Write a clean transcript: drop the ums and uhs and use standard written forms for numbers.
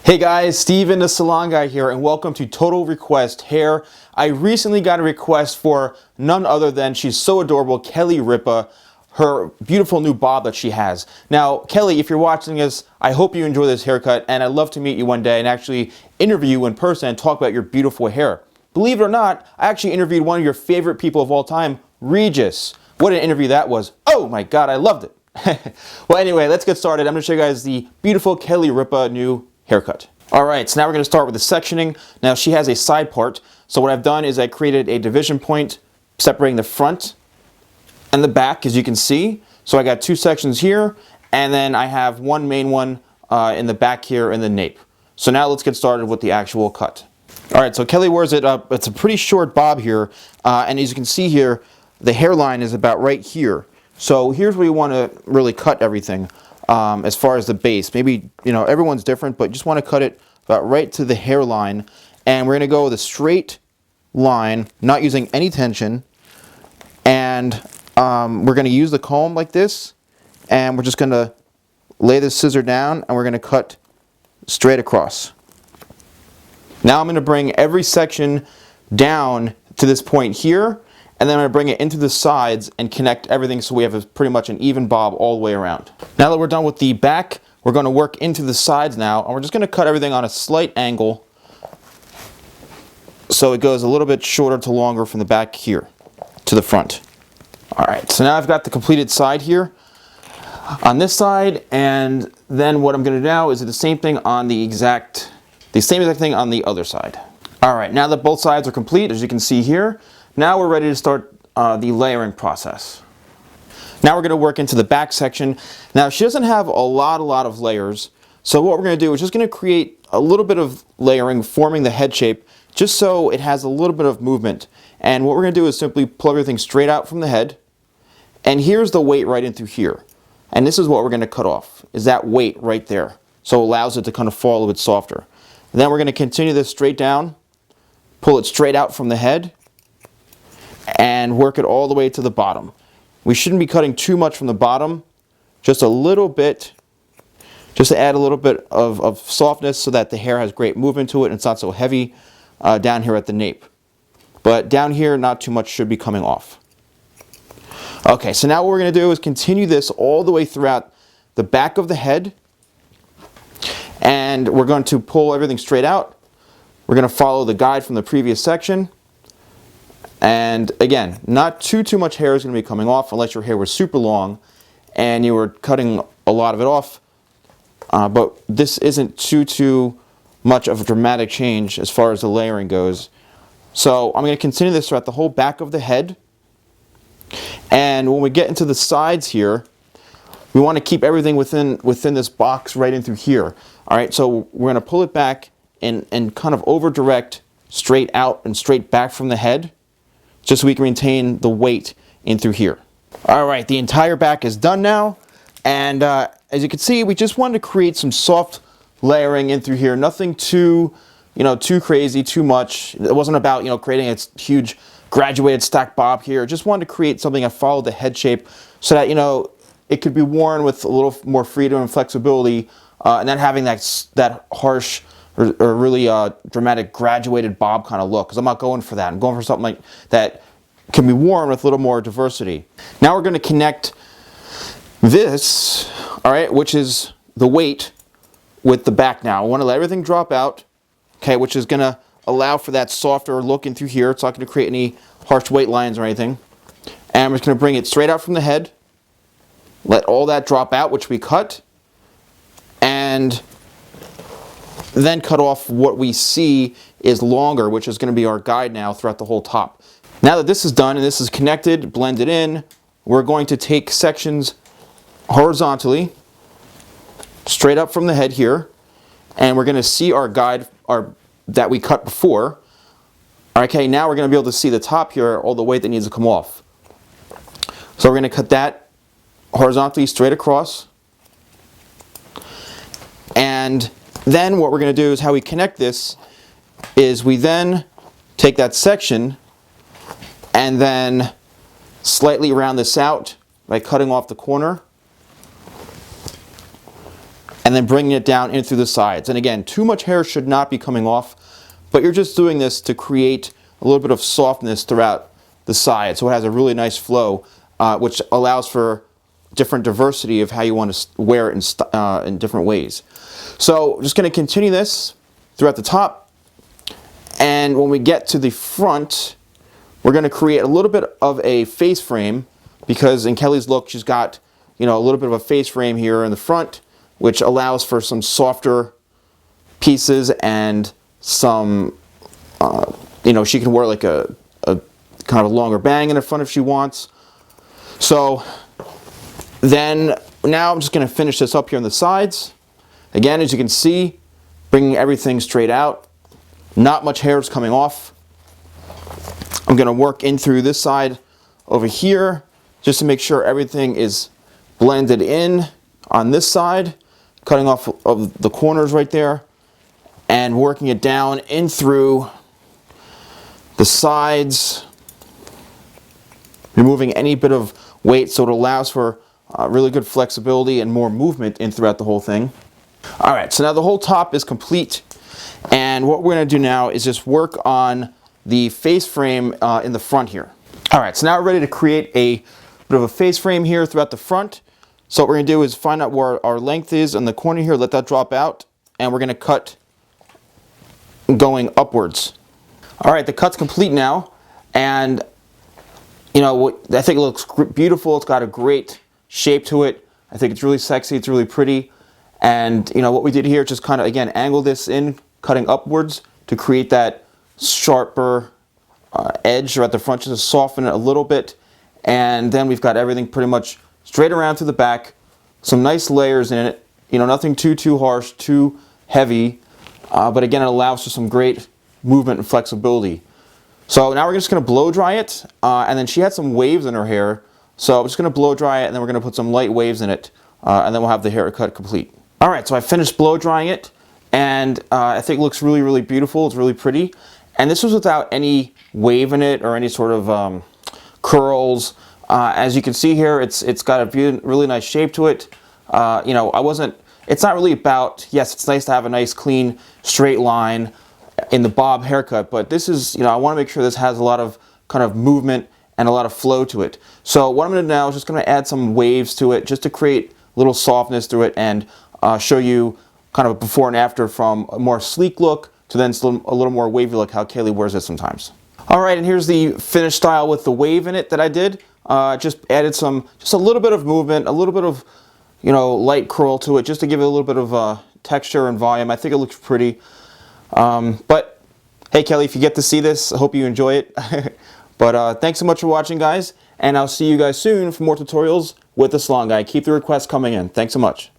Hey guys, Steven the Salon Guy here, and welcome to Total Request Hair. I recently got a request for none other than, she's so adorable, Kelly Ripa, her beautiful new bob that she has. Now, Kelly, if you're watching this, I hope you enjoy this haircut, and I'd love to meet you one day and actually interview you in person and talk about your beautiful hair. Believe it or not, I actually interviewed one of your favorite people of all time, Regis. What an interview that was. Oh my God, I loved it. Well, anyway, let's get started. I'm going to show you guys the beautiful Kelly Ripa new haircut. Alright, so now we're going to start with the sectioning. Now she has a side part, so what I've done is I created a division point separating the front and the back, as you can see. So I got two sections here, and then I have one main one in the back here in the nape. So now let's get started with the actual cut. Alright, so Kelly wears it up. It's a pretty short bob here, and as you can see here, the hairline is about right here. So here's where you want to really cut everything. As far as the base, maybe, you know, everyone's different, but you just want to cut it about right to the hairline, and we're going to go with a straight line, not using any tension, and we're going to use the comb like this, and we're just going to lay the scissor down, and we're going to cut straight across. Now I'm going to bring every section down to this point here, and then I'm going to bring it into the sides and connect everything so we have pretty much an even bob all the way around. Now that we're done with the back, we're going to work into the sides now, and we're just going to cut everything on a slight angle so it goes a little bit shorter to longer from the back here to the front. Alright, so now I've got the completed side here on this side, and then what I'm going to do now is the same thing on the same exact thing on the other side. Alright, now that both sides are complete, as you can see here, now we're ready to start the layering process. Now we're going to work into the back section. Now she doesn't have a lot of layers, so what we're going to do is just going to create a little bit of layering, forming the head shape, just so it has a little bit of movement. And what we're going to do is simply pull everything straight out from the head, and here's the weight right in through here. And this is what we're going to cut off, is that weight right there. So it allows it to kind of fall a little bit softer. And then we're going to continue this straight down, pull it straight out from the head, and work it all the way to the bottom. We shouldn't be cutting too much from the bottom, just a little bit, just to add a little bit of softness so that the hair has great movement to it and it's not so heavy down here at the nape. But down here, not too much should be coming off. Okay, so now what we're going to do is continue this all the way throughout the back of the head, and we're going to pull everything straight out. We're going to follow the guide from the previous section. And again, not too much hair is going to be coming off unless your hair was super long and you were cutting a lot of it off. But this isn't too much of a dramatic change as far as the layering goes. So I'm going to continue this throughout the whole back of the head. And when we get into the sides here, we want to keep everything within this box right in through here. All right, so we're going to pull it back and kind of over direct straight out and straight back from the head, just so we can maintain the weight in through here. Alright, the entire back is done now, and as you can see, we just wanted to create some soft layering in through here. Nothing too crazy, too much. It wasn't about, creating a huge graduated stack bob here. Just wanted to create something that followed the head shape so that, it could be worn with a little more freedom and flexibility, and not having that harsh or really dramatic graduated bob kind of look, because I'm not going for that. I'm going for something like that can be worn with a little more diversity. Now we're going to connect this, all right, which is the weight, with the back now. I want to let everything drop out, okay, which is going to allow for that softer look in through here. It's not going to create any harsh weight lines or anything. And I'm just going to bring it straight out from the head, let all that drop out, which we cut, and then cut off what we see is longer, which is going to be our guide now throughout the whole top. Now that this is done and this is connected, blended in, we're going to take sections horizontally, straight up from the head here, and we're going to see our guide that we cut before. Okay, now we're going to be able to see the top here, all the weight that needs to come off. So we're going to cut that horizontally straight across, and then what we're going to do is how we connect this is we then take that section and then slightly round this out by cutting off the corner, and then bringing it down in through the sides. And again, too much hair should not be coming off, but you're just doing this to create a little bit of softness throughout the side, so it has a really nice flow, which allows for different diversity of how you want to wear it in different ways. So just going to continue this throughout the top, and when we get to the front, we're going to create a little bit of a face frame, because in Kelly's look she's got, you know, a little bit of a face frame here in the front, which allows for some softer pieces and some, you know, she can wear like a kind of a longer bang in the front if she wants. So then now I'm just going to finish this up here on the sides. Again, as you can see, bringing everything straight out. Not much hair is coming off. I'm going to work in through this side over here just to make sure everything is blended in on this side, cutting off of the corners right there and working it down in through the sides, removing any bit of weight so it allows for really good flexibility and more movement in throughout the whole thing. Alright, so now the whole top is complete, and what we're going to do now is just work on the face frame in the front here. Alright, so now we're ready to create a bit of a face frame here throughout the front. So what we're going to do is find out where our length is in the corner here, let that drop out, and we're going to cut going upwards. Alright, the cut's complete now, and you know, I think it looks beautiful. It's got a great shape to it. I think it's really sexy, it's really pretty. And you know, what we did here, just kind of again angle this in, cutting upwards to create that sharper edge right at the front, just to soften it a little bit. And then we've got everything pretty much straight around to the back. Some nice layers in it. You know, nothing too harsh, too heavy. But again, it allows for some great movement and flexibility. So now we're just going to blow dry it. And then she had some waves in her hair. So I'm just going to blow dry it, and then we're going to put some light waves in it. And then we'll have the haircut complete. Alright, so I finished blow drying it. And I think it looks really, really beautiful. It's really pretty. And this was without any wave in it or any sort of curls. As you can see here, it's got a really nice shape to it. You know, it's not really about, yes, it's nice to have a nice clean straight line in the bob haircut, but this is, you know, I want to make sure this has a lot of kind of movement and a lot of flow to it. So what I'm going to do now is just going to add some waves to it just to create a little softness through it, and show you kind of a before and after from a more sleek look to then a little more wavy look, how Kelly wears it sometimes. Alright, and here's the finished style with the wave in it that I did. Just added just a little bit of movement, a little bit of, you know, light curl to it, just to give it a little bit of texture and volume. I think it looks pretty. But hey Kelly, if you get to see this, I hope you enjoy it. But thanks so much for watching, guys, and I'll see you guys soon for more tutorials with the Salon Guy. Keep the requests coming in. Thanks so much.